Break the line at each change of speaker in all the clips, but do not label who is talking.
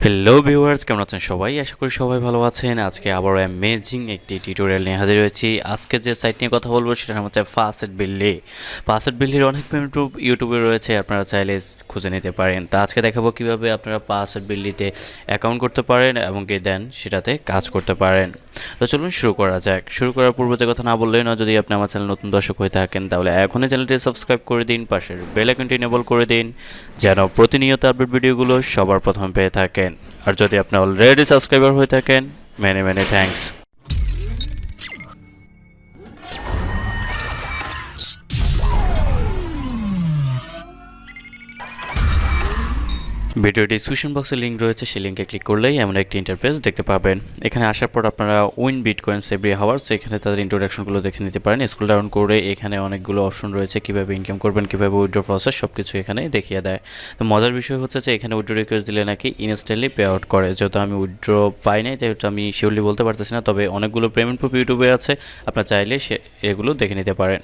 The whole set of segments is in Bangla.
হ্যালো ভিউয়ার্স, কেমন আছেন সবাই? আশা করি সবাই ভালো আছেন। আজকে আবারও অ্যামেজিং একটি টিউটোরিয়াল নিয়ে হাজির হয়েছি। আজকে যে সাইট নিয়ে কথা বলবো সেটার নাম হচ্ছে ফাউসেটভিলে। ফাউসেটভিলের অনেক পেমেন্ট ইউটিউবে রয়েছে, আপনারা চাইলে খুঁজে নিতে পারেন। তা আজকে দেখাবো কিভাবে আপনারা ফাউসেটভিলেতে অ্যাকাউন্ট করতে পারেন এবং কি দেন সেটাতে কাজ করতে পারেন। তো চলুন শুরু করা যাক। শুরু করার পূর্বে যে কথা না বললেই না, যদি আপনি আমার চ্যানেল নতুন দর্শক হয়ে থাকেন তাহলে এখনই চ্যানেলটি সাবস্ক্রাইব করে দিন, পাশের বেল আইকনটি এনেবল করে দিন যেন প্রতিনিয়ত আপডেট ভিডিওগুলো সবার প্রথম পেয়ে থাকেন। আর যদি আপনি অলরেডি সাবস্ক্রাইবার হয়ে থাকেন, many many thanks. Video description বক্সে লিঙ্ক রয়েছে, সেই লিঙ্কে ক্লিক করলেই এমন একটি ইন্টারফেস দেখতে পাবেন। এখানে আসার পর আপনারা উইন বিটকয়েন্স এভরি হাওয়ার্স এখানে তাদের ইন্ট্রোডাকশনগুলো দেখে নিতে পারেন। স্ক্রল ডাউন করে এখানে অনেকগুলো অপশন রয়েছে, কীভাবে ইনকাম করবেন, কীভাবে উইথড্র প্রসেস সব কিছু এখানে দেখিয়ে দেয়। তো মজার বিষয় হচ্ছে যে এখানে উইথড্র রিকোয়েস্ট দিলে নাকি ইনস্ট্যান্টলি পে আউট করে। যেহেতু আমি উইথড্র পাই নাই, যেহেতু আমি শিওরলি বলতে পারতেছি না, তবে অনেকগুলো পেমেন্ট প্রুফ ইউটিউবে আছে, আপনার চাইলে এগুলো দেখে নিতে পারেন।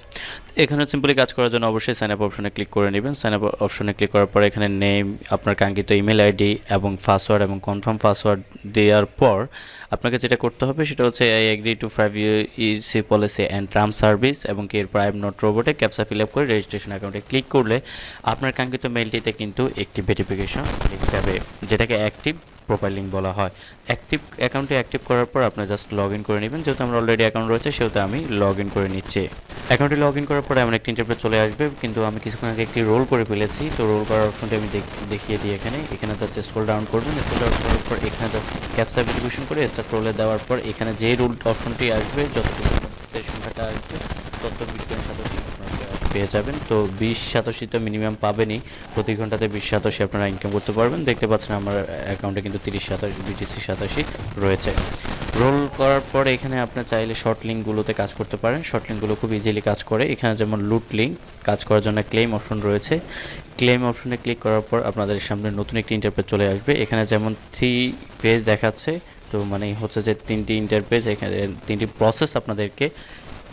এখানে সিম্পলি কাজ করার জন্য অবশ্যই সাইন আপ অপশনে ক্লিক করে নেবেন। সাইন আপ অপশনে ক্লিক করার পর এখানে নেম, আপনার কাঙ্ক্ষিত ইমেল আইডি এবং পাসওয়ার্ড এবং কনফার্ম পাসওয়ার্ড দেওয়ার পর আপনাকে যেটা করতে হবে সেটা হচ্ছে I agree to 5 UC policy and term service এবং কি এরপর আই এম নট রোবটে ক্যাপচা ফিল আপ করে রেজিস্ট্রেশন অ্যাকাউন্টে ক্লিক করলে আপনার কাঙ্ক্ষিত মেইলটিতে কিন্তু একটি ভেরিফিকেশন লিঙ্ক যাবে, যেটাকে অ্যাক্টিভ প্রোফাইল লিঙ্ক বলা হয়। অ্যাক্টিভ অ্যাকাউন্টে অ্যাক্টিভ করার পর আপনার জাস্ট লগ ইন করে নেবেন। যেহেতু আমার অলরেডি অ্যাকাউন্ট রয়েছে সেহেতু আমি লগ ইন করে নিচ্ছি। অ্যাকাউন্টে লগ ইন করার পরে এমন একটি ইন্টারফেস চলে আসবে, কিন্তু আমি কিছুক্ষণ আগে একটি রোল করে ফেলেছি। তো রোল করার অপশনটি আমি দেখিয়ে দিই। এখানে জাস্ট স্ক্রল ডাউন করবেন। স্ক্রল ডাউন করার পর এখানে জাস্ট ক্যাপচা ভেরিফিকেশন করে স্টার্ট রোলে দেওয়ার পর এখানে যে রোল অপশনটি আসবে, যতটুকু সংখ্যাটা আসবে তত বিটকয়েন সাথে পেয়ে যাবেন। তো 20 শতাংশ তো মিনিমাম পাবেনই, প্রতি ঘন্টাতে 20 শতাংশ আপনারা ইনকাম করতে পারবেন। দেখতে পাচ্ছেন আমার অ্যাকাউন্টে কিন্তু 30 শতাংশ বিটিসি শতাংশ রয়েছে। রোল করার পরে এখানে আপনি চাইলে শর্ট লিঙ্কগুলোতে কাজ করতে পারেন। শর্ট লিঙ্কগুলো খুব ইজিলি কাজ করে। এখানে যেমন লুট লিঙ্ক কাজ করার জন্য ক্লেম অপশন রয়েছে। ক্লেম অপশনে ক্লিক করার পর আপনাদের সামনে নতুন একটি ইন্টারপেজ চলে আসবে। এখানে যেমন 3 পেজ দেখাচ্ছে, তো মানে হচ্ছে যে 3টি ইন্টারপেজ, এখানে 3টি প্রসেস আপনাদেরকে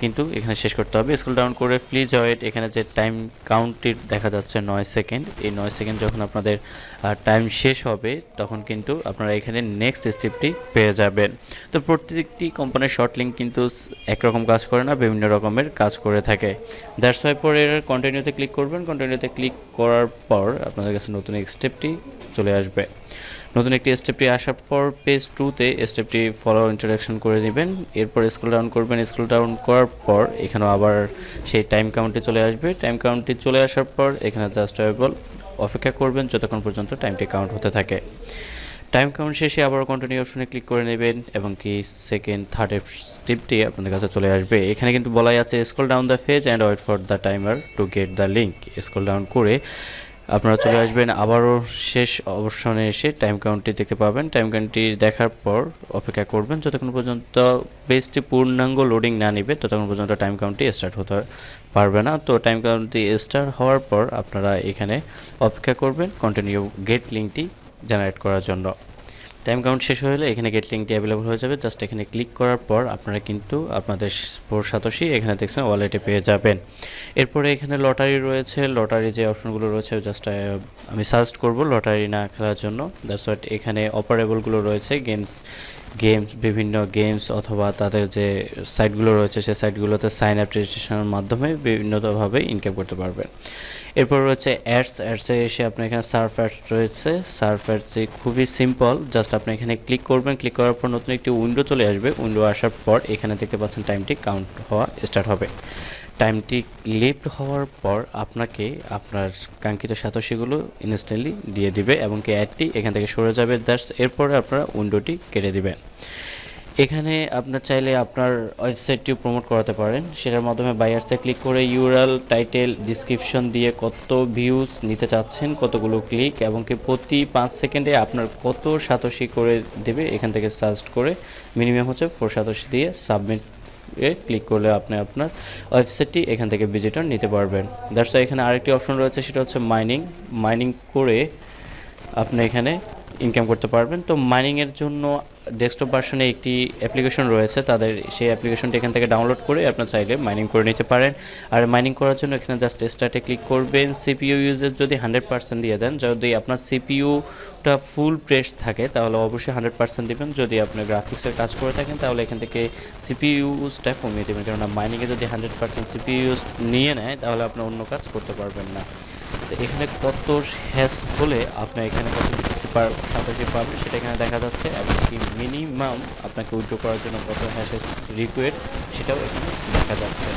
কিন্তু এখানে শেষ করতে হবে। স্ক্রল ডাউন করে প্লিজ ওয়েট, এখানে যে টাইম কাউন্টটি দেখা যাচ্ছে 9 সেকেন্ড, এই 9 সেকেন্ড যখন আপনাদের টাইম শেষ হবে তখন কিন্তু আপনারা এখানে নেক্সট স্টেপটি পেয়ে যাবেন। তো প্রত্যেকটি কোম্পানির শর্ট লিঙ্ক কিন্তু একরকম কাজ করে না, বিভিন্ন রকমের কাজ করে থাকে। দ্যাটস ওয়াই পর এর কন্টিনিউতে ক্লিক করবেন। কন্টিনিউতে ক্লিক করার পর আপনাদের কাছে নতুন স্টেপটি চলে আসবে। নতুন একটি স্টেপটি আসার পর পেজ 2তে স্টেপটি ফলো ইন্ট্রোডাকশন করে নেবেন। এরপর স্ক্রল ডাউন করবেন। স্ক্রল ডাউন করার পর এখানেও আবার সেই টাইম কাউন্টে চলে আসবে। টাইম কাউন্টটি চলে আসার পর এখানে জাস্ট অপেক্ষা করবেন যতক্ষণ পর্যন্ত টাইমটি কাউন্ট হতে থাকে। টাইম কাউন্ট শেষে আবার কন্টিনিউ অপশনে ক্লিক করে নেবেন এবং কি সেকেন্ড থার্ড স্টেপটি আপনাদের কাছে চলে আসবে। এখানে কিন্তু বলাই আছে scroll down the page and wait for the timer to get the link. Scroll down করে আপনারা চলে আসবেন আবারও শেষ অপশনে এসে টাইম কাউন্টটি দেখতে পাবেন। টাইম কাউন্টটি দেখার পর অপেক্ষা করবেন যতক্ষণ পর্যন্ত পেজটি পূর্ণাঙ্গ লোডিং না নেবে, ততক্ষণ পর্যন্ত টাইম কাউন্টটি স্টার্ট হতে পারবে না। তো টাইম কাউন্টটি স্টার্ট হওয়ার পর আপনারা এখানে অপেক্ষা করবেন কন্টিনিউ গেট লিঙ্কটি জেনারেট করার জন্য। টাইম কাউন্ট শেষ হলে এখানে গেট লিঙ্কটি অ্যাভেলেবল হয়ে যাবে। জাস্ট এখানে ক্লিক করার পর আপনারা কিন্তু আপনাদের 4 শতাংশই এখানে দেখছেন ওয়ালেটে পেয়ে যাবেন। এরপরে এখানে লটারি রয়েছে। লটারি যে অপশনগুলো রয়েছে জাস্ট আমি সাজেস্ট করব লটারি না খেলার জন্য। দ্যাটস হোয়াট এখানে অপারেবলগুলো রয়েছে, গেমস বিভিন্ন গেমস অথবা তাদের যে সাইটগুলো রয়েছে সেই সাইটগুলোতে সাইন আপ রেজিস্ট্রেশনের মাধ্যমে বিভিন্নভাবে ইনকাম করতে পারবেন। এরপর রয়েছে অ্যাডসে এসে আপনার এখানে সার্ফ অ্যাডস রয়েছে। সার্ফ অ্যাডসে খুবই সিম্পল, জাস্ট আপনি এখানে ক্লিক করবেন। ক্লিক করার পর নতুন একটি উইন্ডো চলে আসবে। উইন্ডো আসার পর এখানে দেখতে পাচ্ছেন টাইমটি কাউন্ট হওয়া স্টার্ট হবে। টাইমটি লিফট হওয়ার পর আপনাকে আপনার কাঙ্ক্ষিত সাতোশিগুলো ইনস্ট্যান্টলি দিয়ে দিবে এবং কি অ্যাডটি এখান থেকে সরে যাবে। দ্যাটস এরপরে আপনারা উইন্ডোটি কেটে দিবেন। এখানে আপনার চাইলে আপনার ওয়েবসাইটটিও প্রমোট করাতে পারেন। সেটার মাধ্যমে বায়ার্সে ক্লিক করে ইউআরএল, টাইটেল, ডিসক্রিপশন দিয়ে কত ভিউজ নিতে চাচ্ছেন, কতগুলো ক্লিক এবং কি প্রতি 5 সেকেন্ডে আপনার কত সাতোশি করে দেবে এখান থেকে সাজেস্ট করে মিনিমাম হচ্ছে 4 সাতোশি দিয়ে সাবমিট ক্লিক করলে আপনি আপনার ওয়েবসাইটটি এখান থেকে ভিজিটর নিতে পারবেন। দ্যাটস এখানে আরেকটি অপশন রয়েছে, সেটা হচ্ছে মাইনিং করে আপনি এখানে ইনকাম করতে পারবেন। তো মাইনিংয়ের জন্য ডেস্কটপ ভার্সনে একটি অ্যাপ্লিকেশন রয়েছে, তাদের সেই অ্যাপ্লিকেশনটি এখান থেকে ডাউনলোড করে আপনার চাইলে মাইনিং করে নিতে পারেন। আর মাইনিং করার জন্য এখানে জাস্ট স্টার্টে ক্লিক করবেন। সিপিইউ ইউজের যদি 100% দিয়ে দেন, যদি আপনার সিপিইউটা ফুল প্রেস থাকে তাহলে অবশ্যই 100% দিবেন। যদি আপনি গ্রাফিক্সের কাজ করে থাকেন তাহলে এখান থেকে সিপিইউ ইউজটা কমিয়ে দেবেন, কেননা মাইনিংয়ে যদি 100% সিপিইউ ইউজ নিয়ে নেয় তাহলে আপনি অন্য কাজ করতে পারবেন না। তো এখানে কত হ্যাশ হলে আপনার এখানে কত বিটিসি সাথে পাবেন সেটা এখানে দেখা যাচ্ছে, এবং কি মিনিমাম আপনাকে উইথড্র করার জন্য কত হ্যাশেস রিকোয়ার্ড সেটাও এখানে দেখা যাচ্ছে।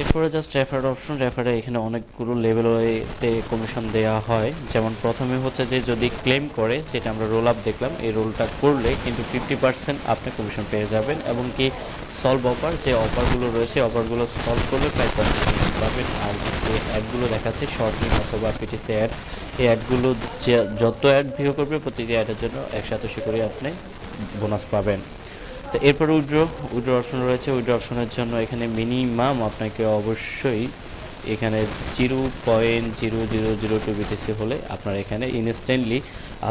এরপরে জাস্ট রেফার অপশন, রেফারে এখানে অনেকগুলো লেভেলেতে কমিশন দেওয়া হয়। যেমন প্রথমে হচ্ছে যে যদি ক্লেম করে, যেটা আমরা রোল আপ দেখলাম, এই রোলটা করলে কিন্তু 50% আপনি কমিশন পেয়ে যাবেন, এবং কি সলভ অফার, যে অফারগুলো রয়েছে অফারগুলো সলভ করলে প্রায় 50% পাবেন। আর যে অ্যাডগুলো দেখাচ্ছে শর্ট লিঙ্ক অথবা পিটিসি অ্যাড, এই অ্যাডগুলো যে যত অ্যাড ভিউ করবে প্রতিটি অ্যাডের জন্য 180 করে আপনি বোনাস পাবেন। তো এরপর উইথড্র অপশন রয়েছে। উইথড্র অপশনের জন্য এখানে মিনিমাম আপনাকে অবশ্যই এখানে 0.0002 বিটিসি হলে আপনার এখানে ইনস্ট্যান্টলি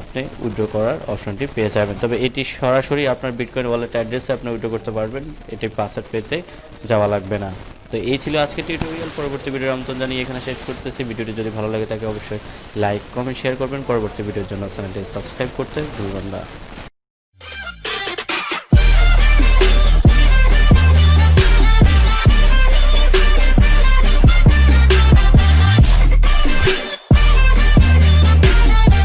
আপনি উইথড্র করার অপশনটি পেয়ে যাবেন। তবে এটি সরাসরি আপনার বিটকয়েন ওয়ালেট অ্যাড্রেসে আপনি উইথড্র করতে পারবেন, এটি পাসওয়ার্ড পেতে যাওয়া লাগবে না। তো এই ছিল আজকে টিউটোরিয়াল। পরবর্তী ভিডিওর আমন্ত্রণ জানিয়ে এখানে শেষ করতেছি। ভিডিওটি যদি ভালো লাগে থাকে অবশ্যই লাইক কমেন্ট শেয়ার করবেন। পরবর্তী ভিডিওর জন্য চ্যানেলটি সাবস্ক্রাইব করতে ভুলবেন না।